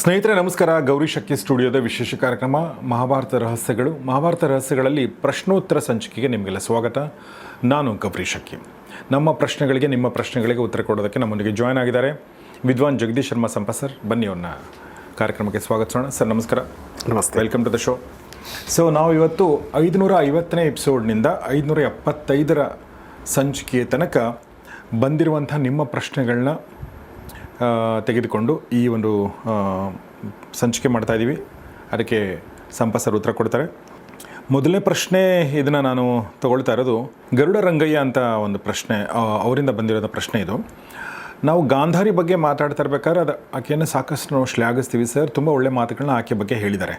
ಸ್ನೇಹಿತರೆ ನಮಸ್ಕಾರ. ಗೌರಿ ಶಕ್ಕಿ ಸ್ಟುಡಿಯೋದ ವಿಶೇಷ ಕಾರ್ಯಕ್ರಮ ಮಹಾಭಾರತ ರಹಸ್ಯಗಳು. ಮಹಾಭಾರತ ರಹಸ್ಯಗಳಲ್ಲಿ ಪ್ರಶ್ನೋತ್ತರ ಸಂಚಿಕೆಗೆ ನಿಮಗೆಲ್ಲ ಸ್ವಾಗತ. ನಾನು ಗೌರಿ ಶಕ್ಕಿ. ನಮ್ಮ ಪ್ರಶ್ನೆಗಳಿಗೆ ನಿಮ್ಮ ಪ್ರಶ್ನೆಗಳಿಗೆ ಉತ್ತರ ಕೊಡೋದಕ್ಕೆ ನಮ್ಮೊಂದಿಗೆ ಜಾಯ್ನ್ ಆಗಿದ್ದಾರೆ ವಿದ್ವಾನ್ ಜಗದೀಶ್ ಶರ್ಮಾ ಸಂಪ ಸರ್. ಬನ್ನಿ ಅವ್ರನ್ನ ಕಾರ್ಯಕ್ರಮಕ್ಕೆ ಸ್ವಾಗತಿಸೋಣ. ಸರ್ ನಮಸ್ಕಾರ. ನಮಸ್ತೆ. Welcome to the show. So ನಾವು ಇವತ್ತು 550ನೇ ಎಪಿಸೋಡ್ನಿಂದ 575ರ ಸಂಚಿಕೆಯ ತನಕ ಬಂದಿರುವಂಥ ನಿಮ್ಮ ಪ್ರಶ್ನೆಗಳನ್ನ ತೆಗೆದುಕೊಂಡು ಈ ಒಂದು ಸಂಚಿಕೆ ಮಾಡ್ತಾಯಿದ್ದೀವಿ. ಅದಕ್ಕೆ ಸಂಪಸರ್ ಉತ್ತರ ಕೊಡ್ತಾರೆ. ಮೊದಲನೇ ಪ್ರಶ್ನೆ ಇದನ್ನು ನಾನು ತಗೊಳ್ತಾ ಇರೋದು ಗರುಡ ರಂಗಯ್ಯ ಅಂತ ಒಂದು ಪ್ರಶ್ನೆ, ಅವರಿಂದ ಬಂದಿರೋದ ಪ್ರಶ್ನೆ ಇದು. ನಾವು ಗಾಂಧಾರಿ ಬಗ್ಗೆ ಮಾತಾಡ್ತಾ ಇರ್ಬೇಕಾದ್ರೆ ಆಕೆಯನ್ನು ಸಾಕಷ್ಟು ನಾವು ಶ್ಲಾಘಿಸ್ತೀವಿ ಸರ್. ತುಂಬ ಒಳ್ಳೆ ಮಾತುಗಳನ್ನ ಆಕೆ ಬಗ್ಗೆ ಹೇಳಿದ್ದಾರೆ.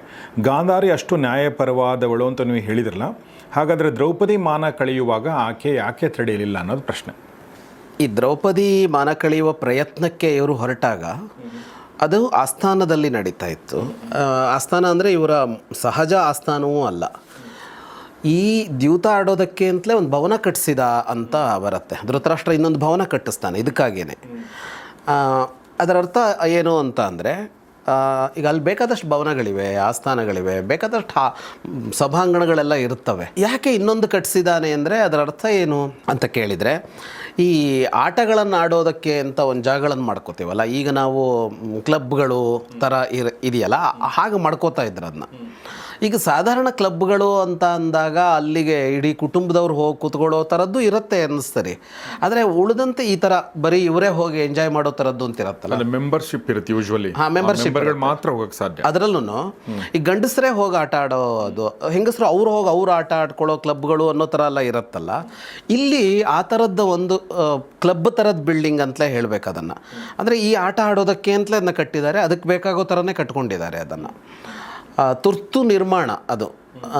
ಗಾಂಧಾರಿ ಅಷ್ಟು ನ್ಯಾಯಪರವಾದವಳು ಅಂತ ನೀವು ಹೇಳಿದ್ರಲ್ಲ, ಹಾಗಾದರೆ ದ್ರೌಪದಿ ಮಾನ ಕಳೆಯುವಾಗ ಆಕೆ ಯಾಕೆ ತಡೆಯಲಿಲ್ಲ ಅನ್ನೋದು ಪ್ರಶ್ನೆ. ಈ ದ್ರೌಪದಿ ಮಾನ ಕಳೆಯುವ ಪ್ರಯತ್ನಕ್ಕೆ ಇವರು ಹೊರಟಾಗ ಅದು ಆಸ್ಥಾನದಲ್ಲಿ ನಡೀತಾ ಇತ್ತು. ಆಸ್ಥಾನ ಅಂದರೆ ಇವರ ಸಹಜ ಆಸ್ಥಾನವೂ ಅಲ್ಲ. ಈ ದ್ಯೂತ ಆಡೋದಕ್ಕೆ ಅಂತಲೇ ಒಂದು ಭವನ ಕಟ್ಟಿಸಿದ ಅಂತ ಬರುತ್ತೆ. ಧೃತರಾಷ್ಟ್ರ ಇನ್ನೊಂದು ಭವನ ಕಟ್ಟಿಸ್ತಾನೆ ಇದಕ್ಕಾಗೇನೆ. ಅದರ ಅರ್ಥ ಏನು ಅಂತ ಅಂದರೆ, ಈಗ ಅಲ್ಲಿ ಬೇಕಾದಷ್ಟು ಭವನಗಳಿವೆ, ಆಸ್ಥಾನಗಳಿವೆ, ಬೇಕಾದಷ್ಟು ಸಭಾಂಗಣಗಳೆಲ್ಲ ಇರ್ತವೆ. ಯಾಕೆ ಇನ್ನೊಂದು ಕಟ್ಟಿಸಿದಾನೆ ಅಂದರೆ ಅದರ ಅರ್ಥ ಏನು ಅಂತ ಕೇಳಿದರೆ, ಈ ಆಟಗಳನ್ನು ಆಡೋದಕ್ಕೆ ಅಂತ ಒಂದು ಜಾಗಗಳನ್ನು ಮಾಡ್ಕೋತೀವಲ್ಲ, ಈಗ ನಾವು ಕ್ಲಬ್ಗಳು ಥರ ಇದೆಯಲ್ಲ, ಹಾಗೆ ಮಾಡ್ಕೋತಾ ಇದ್ರು ಅದನ್ನ. ಈಗ ಸಾಧಾರಣ ಕ್ಲಬ್ಗಳು ಅಂತ ಅಂದಾಗ ಅಲ್ಲಿಗೆ ಇಡೀ ಕುಟುಂಬದವ್ರು ಹೋಗಿ ಕೂತ್ಕೊಳ್ಳೋ ಥರದ್ದು ಇರುತ್ತೆ ಅನ್ನಿಸ್ತಾರೆ. ಆದರೆ ಉಳಿದಂತೆ ಈ ಥರ ಬರೀ ಇವರೇ ಹೋಗಿ ಎಂಜಾಯ್ ಮಾಡೋ ಥರದ್ದು ಅಂತ ಇರುತ್ತಲ್ಲ, ಮೆಂಬರ್ಶಿಪ್ ಇರುತ್ತೆ ಯೂಶುವಲಿ. ಹಾಂ, ಮೆಂಬರ್ಶಿಪ್ ಮಾತ್ರ ಹೋಗಕ್ಕೆ ಸಾಧ್ಯ. ಅದರಲ್ಲೂ ಈ ಗಂಡಸರೇ ಹೋಗಿ ಆಟ ಆಡೋದು, ಹೆಂಗಸರು ಅವ್ರು ಹೋಗಿ ಅವ್ರು ಆಟ ಆಡ್ಕೊಳ್ಳೋ ಕ್ಲಬ್ಗಳು ಅನ್ನೋ ಥರ ಎಲ್ಲ ಇರುತ್ತಲ್ಲ. ಇಲ್ಲಿ ಆ ಥರದ್ದು ಒಂದು ಕ್ಲಬ್ ಥರದ ಬಿಲ್ಡಿಂಗ್ ಅಂತಲೇ ಹೇಳಬೇಕು ಅದನ್ನು. ಅಂದರೆ ಈ ಆಟ ಆಡೋದಕ್ಕೆ ಅಂತಲೇ ಅದನ್ನ ಕಟ್ಟಿದ್ದಾರೆ, ಅದಕ್ಕೆ ಬೇಕಾಗೋ ಥರನೇ ಕಟ್ಕೊಂಡಿದ್ದಾರೆ ಅದನ್ನು. ತುರ್ತು ನಿರ್ಮಾಣ ಅದು.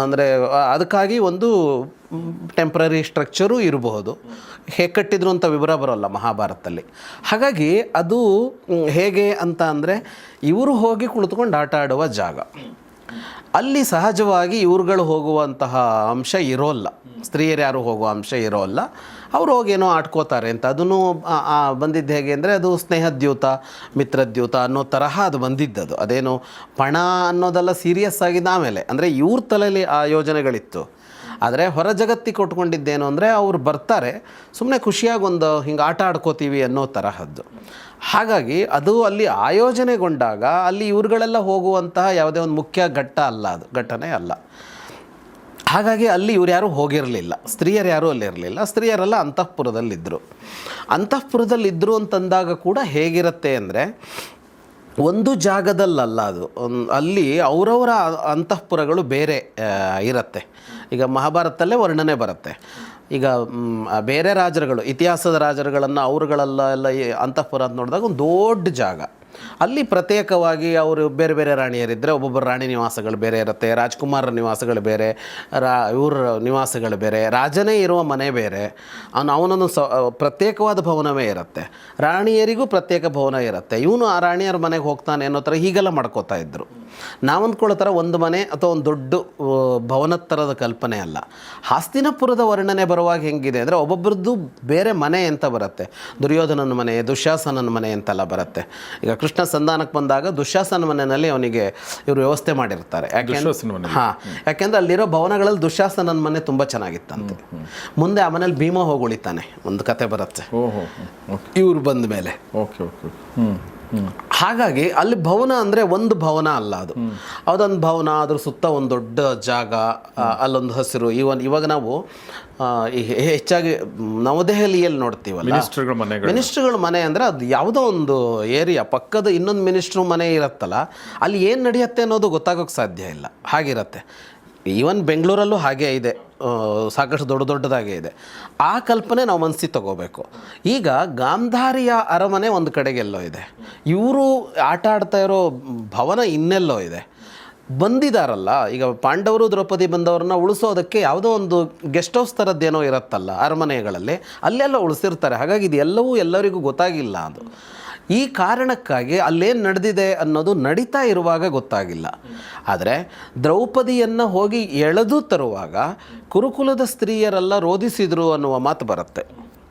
ಅಂದರೆ ಅದಕ್ಕಾಗಿ ಒಂದು ಟೆಂಪ್ರರಿ ಸ್ಟ್ರಕ್ಚರು ಇರಬಹುದು. ಹೇಗೆ ಕಟ್ಟಿದ್ರು ಅಂತ ವಿವರ ಬರೋಲ್ಲ ಮಹಾಭಾರತದಲ್ಲಿ. ಹಾಗಾಗಿ ಅದು ಹೇಗೆ ಅಂತ ಅಂದರೆ, ಇವರು ಹೋಗಿ ಕುಳಿತುಕೊಂಡು ಆಟ ಆಡುವ ಜಾಗ. ಅಲ್ಲಿ ಸಹಜವಾಗಿ ಇವ್ರುಗಳು ಹೋಗುವಂತಹ ಅಂಶ ಇರೋಲ್ಲ, ಸ್ತ್ರೀಯರು ಯಾರು ಹೋಗುವ ಅಂಶ ಇರೋಲ್ಲ. ಅವ್ರು ಹೋಗೇನೋ ಆಡ್ಕೋತಾರೆ ಅಂತ. ಅದನ್ನು ಬಂದಿದ್ದು ಹೇಗೆ ಅಂದರೆ, ಅದು ಸ್ನೇಹದ್ಯೂತ, ಮಿತ್ರದ್ಯೂತ ಅನ್ನೋ ತರಹ ಅದು ಬಂದಿದ್ದದು. ಅದೇನು ಪಣ ಅನ್ನೋದೆಲ್ಲ ಸೀರಿಯಸ್ ಆಗಿದ್ದ ಆಮೇಲೆ, ಅಂದರೆ ಇವ್ರ ತಲೆಯಲ್ಲಿ ಆ ಯೋಜನೆಗಳಿತ್ತು. ಆದರೆ ಹೊರ ಜಗತ್ತಿಗೆ ಕೊಟ್ಕೊಂಡಿದ್ದೇನು ಅಂದರೆ, ಅವ್ರು ಬರ್ತಾರೆ ಸುಮ್ಮನೆ ಖುಷಿಯಾಗಿ ಒಂದು ಹಿಂಗೆ ಆಟ ಆಡ್ಕೋತೀವಿ ಅನ್ನೋ ತರಹದ್ದು. ಹಾಗಾಗಿ ಅದು ಅಲ್ಲಿ ಆಯೋಜನೆಗೊಂಡಾಗ ಅಲ್ಲಿ ಇವ್ರುಗಳೆಲ್ಲ ಹೋಗುವಂತಹ ಯಾವುದೇ ಒಂದು ಮುಖ್ಯ ಘಟ್ಟನೆ ಅಲ್ಲ. ಹಾಗಾಗಿ ಅಲ್ಲಿ ಇವ್ರು ಯಾರೂ ಹೋಗಿರಲಿಲ್ಲ, ಸ್ತ್ರೀಯರು ಯಾರೂ ಅಲ್ಲಿರಲಿಲ್ಲ. ಸ್ತ್ರೀಯರೆಲ್ಲ ಅಂತಃಪುರದಲ್ಲಿದ್ದರು. ಅಂತಃಪುರದಲ್ಲಿದ್ದರು ಅಂತಂದಾಗ ಕೂಡ ಹೇಗಿರುತ್ತೆ ಅಂದರೆ, ಒಂದು ಜಾಗದಲ್ಲಲ್ಲ ಅದು, ಅಲ್ಲಿ ಅವರವರ ಅಂತಃಪುರಗಳು ಬೇರೆ ಇರುತ್ತೆ. ಈಗ ಮಹಾಭಾರತದಲ್ಲೇ ವರ್ಣನೆ ಬರುತ್ತೆ. ಈಗ ಬೇರೆ ರಾಜರುಗಳು, ಇತಿಹಾಸದ ರಾಜರುಗಳನ್ನು ಅವರುಗಳೆಲ್ಲ ಅಂತಃಪುರ ಅಂತ ನೋಡಿದಾಗ ಒಂದು ದೊಡ್ಡ ಜಾಗ. ಅಲ್ಲಿ ಪ್ರತ್ಯೇಕವಾಗಿ ಅವರು ಬೇರೆ ಬೇರೆ ರಾಣಿಯರಿದ್ದರೆ ಒಬ್ಬೊಬ್ಬರು ರಾಣಿ ನಿವಾಸಗಳು ಬೇರೆ ಇರುತ್ತೆ, ರಾಜ್ಕುಮಾರರ ನಿವಾಸಗಳು ಬೇರೆ, ಇವ್ರ ನಿವಾಸಗಳು ಬೇರೆ, ರಾಜನೇ ಇರುವ ಮನೆ ಬೇರೆ, ಅವನೊಂದು ಪ್ರತ್ಯೇಕವಾದ ಭವನವೇ ಇರುತ್ತೆ. ರಾಣಿಯರಿಗೂ ಪ್ರತ್ಯೇಕ ಭವನ ಇರುತ್ತೆ. ಇವನು ಆ ರಾಣಿಯರ ಮನೆಗೆ ಹೋಗ್ತಾನೆ ಅನ್ನೋ ಥರ ಹೀಗೆಲ್ಲ ಮಾಡ್ಕೋತಾ ಇದ್ದರು. ನಾವು ಅಂದ್ಕೊಳ್ಳೋ ಥರ ಒಂದು ಮನೆ ಅಥವಾ ಒಂದು ದೊಡ್ಡ ಭವನದ ಥರದ ಕಲ್ಪನೆ ಅಲ್ಲ. ಹಸ್ತಿನಪುರದ ವರ್ಣನೆ ಬರುವಾಗ ಹೆಂಗಿದೆ ಅಂದರೆ, ಒಬ್ಬೊಬ್ಬರದ್ದು ಬೇರೆ ಮನೆ ಅಂತ ಬರುತ್ತೆ. ದುರ್ಯೋಧನನ ಮನೆ, ದುಶ್ಯಾಸನನ ಮನೆ ಅಂತೆಲ್ಲ ಬರುತ್ತೆ. ಈಗ ಕೃಷ್ಣ ಸಂಧಾನಕ್ಕೆ ಬಂದಾಗ ದುಶ್ಯಾಸನ ಮನೆಯಲ್ಲಿ ಅವನಿಗೆ ಇವರು ವ್ಯವಸ್ಥೆ ಮಾಡಿರ್ತಾರೆ. ಯಾಕೆಂದ್ರೆ ಅಲ್ಲಿರೋ ಭವನಗಳಲ್ಲಿ ದುಶ್ಯಾಸನನ ಮನೆ ತುಂಬ ಚೆನ್ನಾಗಿತ್ತಂತೆ. ಮುಂದೆ ಆ ಮನೇಲಿ ಭೀಮ ಹೋಗಿ ಉಳಿತಾನೆ, ಒಂದು ಕತೆ ಬರುತ್ತೆ ಇವ್ರು ಬಂದ ಮೇಲೆ. ಹಾಗಾಗಿ ಅಲ್ಲಿ ಭವನ ಅಂದರೆ ಒಂದು ಭವನ ಅಲ್ಲ, ಅದು ಅದೊಂದು ಭವನ, ಅದ್ರ ಸುತ್ತ ಒಂದು ದೊಡ್ಡ ಜಾಗ, ಅಲ್ಲೊಂದು ಹಸಿರು. ಇವಾಗ ನಾವು ಹೆಚ್ಚಾಗಿ ನವದೆಹಲಿಯಲ್ಲಿ ನೋಡ್ತೀವಲ್ಲ ಮಿನಿಸ್ಟ್ರುಗಳ ಮನೆ ಅಂದರೆ, ಅದು ಯಾವುದೋ ಒಂದು ಏರಿಯಾ ಪಕ್ಕದ ಇನ್ನೊಂದು ಮಿನಿಸ್ಟ್ರು ಮನೆ ಇರುತ್ತಲ್ಲ, ಅಲ್ಲಿ ಏನು ನಡೆಯುತ್ತೆ ಅನ್ನೋದು ಗೊತ್ತಾಗೋಕ್ಕೆ ಸಾಧ್ಯ ಇಲ್ಲ. ಹಾಗಿರುತ್ತೆ. ಈವನ್ ಬೆಂಗಳೂರಲ್ಲೂ ಹಾಗೇ ಇದೆ, ಸಾಕಷ್ಟು ದೊಡ್ಡದಾಗೇ ಇದೆ. ಆ ಕಲ್ಪನೆ ನಾವು ಮನಸ್ಸಿಗೆ ತಗೋಬೇಕು. ಈಗ ಗಾಂಧಾರಿಯ ಅರಮನೆ ಒಂದು ಕಡೆಗೆಲ್ಲೋ ಇದೆ, ಇವರು ಆಟ ಆಡ್ತಾ ಇರೋ ಭವನ ಇನ್ನೆಲ್ಲೋ ಇದೆ. ಬಂದಿದ್ದಾರಲ್ಲ, ಈಗ ಪಾಂಡವರು ದ್ರೌಪದಿ ಬಂದವ್ರನ್ನ ಉಳಿಸೋದಕ್ಕೆ ಯಾವುದೋ ಒಂದು ಗೆಸ್ಟ್ ಹೌಸ್ ಥರದ್ದೇನೋ ಇರುತ್ತಲ್ಲ ಅರಮನೆಗಳಲ್ಲಿ, ಅಲ್ಲೆಲ್ಲ ಉಳಿಸಿರ್ತಾರೆ. ಹಾಗಾಗಿ ಇದು ಎಲ್ಲವೂ ಎಲ್ಲರಿಗೂ ಗೊತ್ತಾಗಿಲ್ಲ. ಅದು ಈ ಕಾರಣಕ್ಕಾಗಿ ಅಲ್ಲೇನು ನಡೆದಿದೆ ಅನ್ನೋದು ನಡೀತಾ ಇರುವಾಗ ಗೊತ್ತಾಗಿಲ್ಲ. ಆದರೆ ದ್ರೌಪದಿಯನ್ನು ಹೋಗಿ ಎಳೆದು ತರುವಾಗ ಕುರುಕುಲದ ಸ್ತ್ರೀಯರೆಲ್ಲ ರೋಧಿಸಿದರು ಅನ್ನುವ ಮಾತು ಬರುತ್ತೆ.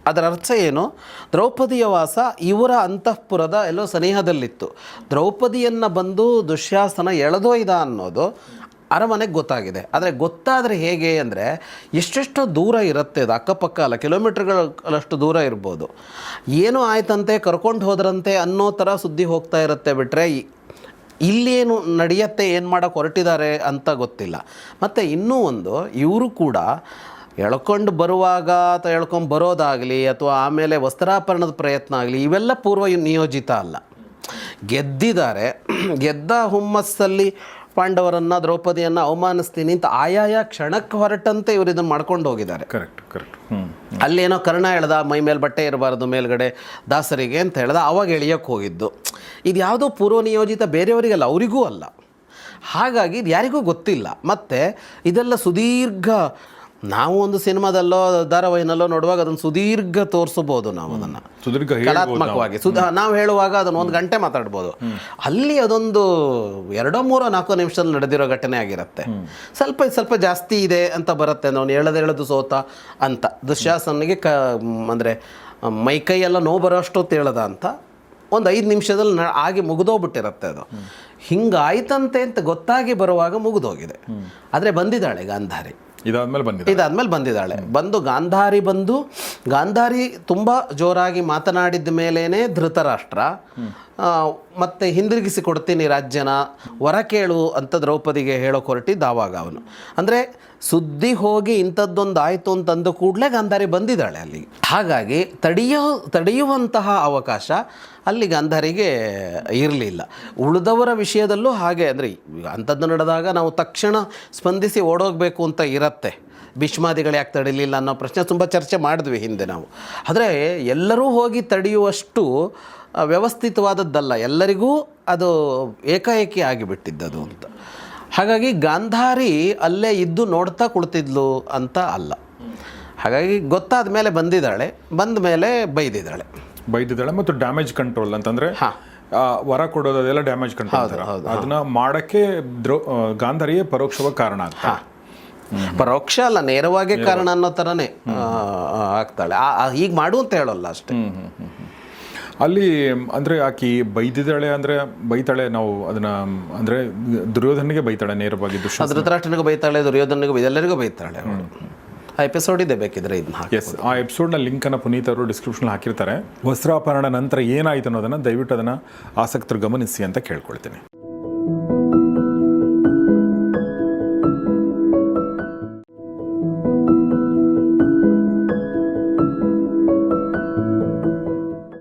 ಅದರ ಅರ್ಥ ಏನು? ದ್ರೌಪದಿಯ ವಾಸ ಇವರ ಅಂತಃಪುರದ ಎಲ್ಲೋ ಸನಿಹದಲ್ಲಿತ್ತು. ದ್ರೌಪದಿಯನ್ನು ಬಂದು ದುಶ್ಯಾಸನ ಎಳೆದೊಯ್ದ ಅನ್ನೋದು ಅರಮನೆಗೆ ಗೊತ್ತಾಗಿದೆ. ಆದರೆ ಗೊತ್ತಾದರೆ ಹೇಗೆ ಅಂದರೆ ಎಷ್ಟೆಷ್ಟೋ ದೂರ ಇರುತ್ತೆ, ಅದು ಅಕ್ಕಪಕ್ಕ ಅಲ್ಲ, ಕಿಲೋಮೀಟ್ರ್ಗಳಷ್ಟು ದೂರ ಇರ್ಬೋದು. ಏನೋ ಆಯ್ತಂತೆ, ಕರ್ಕೊಂಡು ಹೋದ್ರಂತೆ ಅನ್ನೋ ಥರ ಸುದ್ದಿ ಹೋಗ್ತಾ ಇರುತ್ತೆ ಬಿಟ್ಟರೆ ಇಲ್ಲೇನು ನಡೆಯುತ್ತೆ, ಏನು ಮಾಡೋಕ್ಕೆ ಹೊರಟಿದ್ದಾರೆ ಅಂತ ಗೊತ್ತಿಲ್ಲ. ಮತ್ತು ಇನ್ನೂ ಒಂದು, ಇವರು ಕೂಡ ಎಳ್ಕೊಂಡು ಬರುವಾಗ ಅಥವಾ ಎಳ್ಕೊಂಡು ಬರೋದಾಗಲಿ ಅಥವಾ ಆಮೇಲೆ ವಸ್ತ್ರಾಪರಣದ ಪ್ರಯತ್ನ ಆಗಲಿ ಇವೆಲ್ಲ ಪೂರ್ವ ನಿಯೋಜಿತ ಅಲ್ಲ. ಗೆದ್ದಿದ್ದಾರೆ, ಗೆದ್ದ ಹುಮ್ಮಸ್ಸಲ್ಲಿ ಪಾಂಡವರನ್ನು ದ್ರೌಪದಿಯನ್ನು ಅವಮಾನಿಸ್ತೀನಿ ಅಂತ ಆಯಾಯ ಕ್ಷಣಕ್ಕೆ ಹೊರಟಂತೆ ಇವರು ಇದನ್ನು ಮಾಡ್ಕೊಂಡು ಹೋಗಿದ್ದಾರೆ. ಕರೆಕ್ಟ್. ಅಲ್ಲೇನೋ ಕರ್ಣ ಎಳ್ದ, ಮೈ ಮೇಲೆ ಬಟ್ಟೆ ಇರಬಾರ್ದು ಮೇಲ್ಗಡೆ ದಾಸರಿಗೆ ಅಂತ ಹೇಳ್ದ, ಅವಾಗ ಎಳಿಯೋಕ್ಕೆ ಹೋಗಿದ್ದು. ಇದು ಯಾವುದೋ ಪೂರ್ವ ನಿಯೋಜಿತ, ಬೇರೆಯವರಿಗಲ್ಲ, ಅವರಿಗೂ ಅಲ್ಲ. ಹಾಗಾಗಿ ಇದು ಯಾರಿಗೂ ಗೊತ್ತಿಲ್ಲ. ಮತ್ತು ಇದೆಲ್ಲ ಸುದೀರ್ಘ, ನಾವು ಒಂದು ಸಿನಿಮಾದಲ್ಲೋ ಧಾರಾವಾಹಿನಲ್ಲೋ ನೋಡುವಾಗ ಅದನ್ನು ಸುದೀರ್ಘ ತೋರಿಸಬಹುದು, ನಾವು ಅದನ್ನು ಸುದೀರ್ಘ ಕಲಾತ್ಮಕವಾಗಿ ನಾವು ಹೇಳುವಾಗ ಅದನ್ನು 1 ಗಂಟೆ ಮಾತಾಡ್ಬೋದು. ಅಲ್ಲಿ ಅದೊಂದು 2-3-4 ನಿಮಿಷದಲ್ಲಿ ನಡೆದಿರೋ ಘಟನೆ ಆಗಿರುತ್ತೆ. ಸ್ವಲ್ಪ ಜಾಸ್ತಿ ಇದೆ ಅಂತ ಬರುತ್ತೆ, ನಾವು ಹೇಳೋದು ಸೋತ ಅಂತ. ದುಶ್ಯಾಸನಿಗೆ ಅಂದರೆ ಮೈಕೈಯೆಲ್ಲ ನೋವು ಬರೋಷ್ಟೊತ್ತು ಹೇಳದ ಅಂತ ಒಂದು 5 ನಿಮಿಷದಲ್ಲಿ ಆಗಿ ಮುಗಿದೋಗ್ಬಿಟ್ಟಿರುತ್ತೆ ಅದು. ಹಿಂಗಾಯ್ತಂತೆ ಅಂತ ಗೊತ್ತಾಗಿ ಬರುವಾಗ ಮುಗಿದೋಗಿದೆ. ಆದರೆ ಬಂದಿದ್ದಾಳೆ ಗಾಂಧಾರಿ, ಇದಾದ್ಮೇಲೆ ಬಂದಿದ್ದಾಳೆ. ಗಾಂಧಾರಿ ತುಂಬ ಜೋರಾಗಿ ಮಾತನಾಡಿದ ಮೇಲೇ ಧೃತರಾಷ್ಟ್ರ ಮತ್ತೆ ಹಿಂದಿರುಗಿಸಿ ಕೊಡ್ತೀನಿ ರಾಜ್ಯನ, ವರ ಕೇಳು ಅಂತ ದ್ರೌಪದಿಗೆ ಹೇಳೋಕೆ ಹೊರಟಿದ್ದ ಆವಾಗ ಅವನು. ಅಂದರೆ ಸುದ್ದಿ ಹೋಗಿ ಇಂಥದ್ದೊಂದು ಆಯಿತು ಅಂತಂದು ಕೂಡಲೇ ಗಾಂಧಾರಿ ಬಂದಿದ್ದಾಳೆ ಅಲ್ಲಿ. ಹಾಗಾಗಿ ತಡೆಯುವಂತಹ ಅವಕಾಶ ಅಲ್ಲಿ ಗಾಂಧಾರಿಗೆ ಇರಲಿಲ್ಲ. ಉಳಿದವರ ವಿಷಯದಲ್ಲೂ ಹಾಗೆ, ಅಂದರೆ ಅಂಥದ್ದು ನಡೆದಾಗ ನಾವು ತಕ್ಷಣ ಸ್ಪಂದಿಸಿ ಓಡೋಗಬೇಕು ಅಂತ ಇರುತ್ತೆ. ಭೀಷ್ಮಾದಿಗಳು ಯಾಕೆ ತಡೀಲಿಲ್ಲ ಅನ್ನೋ ಪ್ರಶ್ನೆ ತುಂಬ ಚರ್ಚೆ ಮಾಡಿದ್ವಿ ಹಿಂದೆ ನಾವು. ಆದರೆ ಎಲ್ಲರೂ ಹೋಗಿ ತಡೆಯುವಷ್ಟು ವ್ಯವಸ್ಥಿತವಾದದ್ದಲ್ಲ, ಎಲ್ಲರಿಗೂ ಅದು ಏಕಾಏಕಿ ಆಗಿಬಿಟ್ಟಿದ್ದದು ಅಂತ. ಹಾಗಾಗಿ ಗಾಂಧಾರಿ ಅಲ್ಲೇ ಇದ್ದು ನೋಡ್ತಾ ಕುಳಿತಿದ್ಲು ಅಂತ ಅಲ್ಲ. ಹಾಗಾಗಿ ಗೊತ್ತಾದ ಮೇಲೆ ಬಂದ ಮೇಲೆ ಬೈದಿದ್ದಾಳೆ ಮತ್ತು ಡ್ಯಾಮೇಜ್ ಕಂಟ್ರೋಲ್ ಅಂತಂದರೆ ವರ ಕೊಡೋದೆಲ್ಲ ಡ್ಯಾಮೇಜ್ ಕಂಟ್ರೋಲ್, ಅದನ್ನ ಮಾಡೋಕ್ಕೆ ಗಾಂಧಾರಿಯೇ ಪರೋಕ್ಷವಾಗಿ ಕಾರಣ ಆಗ್ತಾಳೆ. ಪರೋಕ್ಷ ಅಲ್ಲ, ನೇರವಾಗಿ ಕಾರಣ ಅನ್ನೋ ಥರನೇ ಆಗ್ತಾಳೆ. ಈಗ ಮಾಡು ಅಂತ ಹೇಳೋಲ್ಲ ಅಷ್ಟೇ. ಅಲ್ಲಿ ಅಂದರೆ ಆಕಿ ಬೈದಿದ್ದಾಳೆ, ಅಂದರೆ ಬೈತಾಳೆ, ನಾವು ಅದನ್ನ ಅಂದರೆ ದುರ್ಯೋಧನಿಗೆ ಬೈತಾಳೆ ನೇರವಾಗಿ, ಧೃತರಾಷ್ಟ್ರನಿಗೆ ಬೈತಾಳೆ, ದುರ್ಯೋಧನಿಗೆ ಎಲ್ಲರಿಗೂ ಬೈತಾಳೆ. ಆ ಎಪಿಸೋಡ್ ಇದೆ, ಬೇಕಿದ್ರೆ ಇದನ್ನ. ಎಸ್, ಆ ಎಪಿಸೋಡ್ನ ಲಿಂಕನ್ನು ಪುನೀತ್ ಅವರು ಡಿಸ್ಕ್ರಿಪ್ಷನ್ ಹಾಕಿರ್ತಾರೆ. ವಸ್ತ್ರಾಪರಣ ನಂತರ ಏನಾಯಿತು ಅನ್ನೋದನ್ನು ದಯವಿಟ್ಟು ಅದನ್ನು ಆಸಕ್ತರು ಗಮನಿಸಿ ಅಂತ ಕೇಳ್ಕೊಳ್ತೀನಿ.